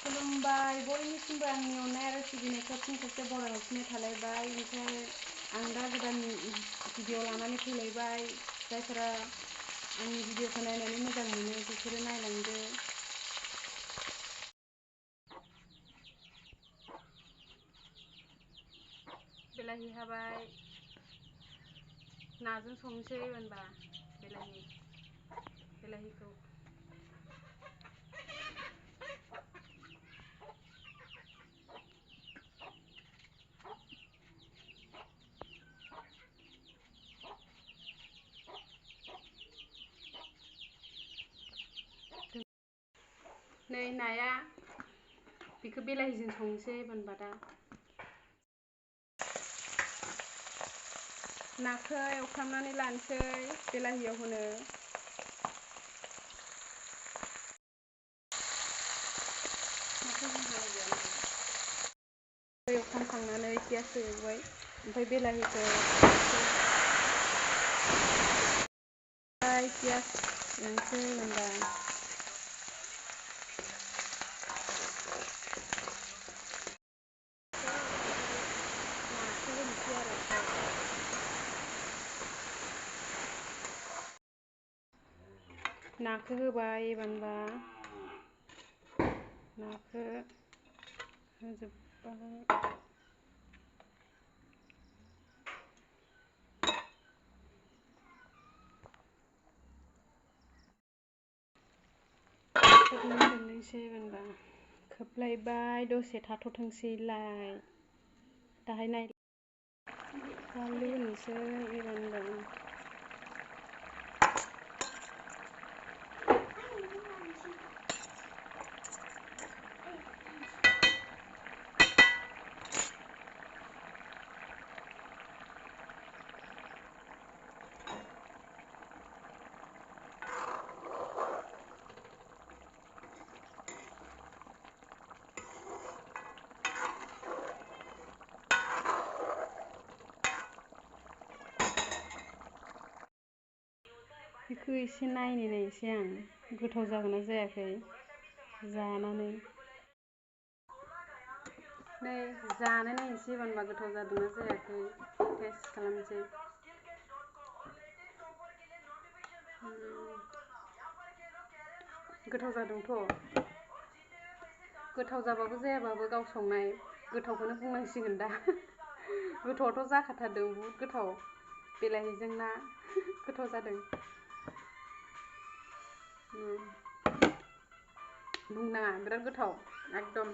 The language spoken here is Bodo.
खुलुमबाय बयनिसिमबो आंनि अननाय आरो सिबिनायखौ फिन खेबसे बरायहरफिननाय थालायबाय। ओमफ्राय आं दा गोदान भिडिअ लानानै फैलायबाय। जायफोरा आंनि भिडिअखौ नायनानै मोजां मोनो बिसोरो नायलांदो। बिलाहि हाबाय, नाजों संनोसै होनबा बिलाहिखौ नै नाया बेखौ बिलाहिजों संनोसै होनबा दा नाखौ एवफ्रामनानै लानोसै बिलाहियाव होनो। एवफ्रामखांनानै पियासखौ एवबाय, ओमफ्राय बिलाहिखौ पियास एवनोसै होनबा नाखौ होबाय। एबारबा नाखौ होजोब्बाय। खोबनोसै होनबा खोबलायबाय, दसे थाथ'थोंसैलाय। दाहाय नाय बानलु होनोसै होनबा बेखौ एसे नायनोसै आं गोथाव जागोन ना जायाखै जानानै। नै जानाय नायनोसै होनबा गोथाव जादोंना जायाखै टेस्ट खालामनोसै। गोथाव जादोंथ'। गोथाव जाबाबो जायाबाबो गाव संनाय गोथावखौनो बुंनांसिगोन दा। गोथावआथ' जाखाथारदों, बहुद गोथाव। बिलाहिजों ना गोथाव जादों। बुंनाङा, बिराद गोथाव एकदम।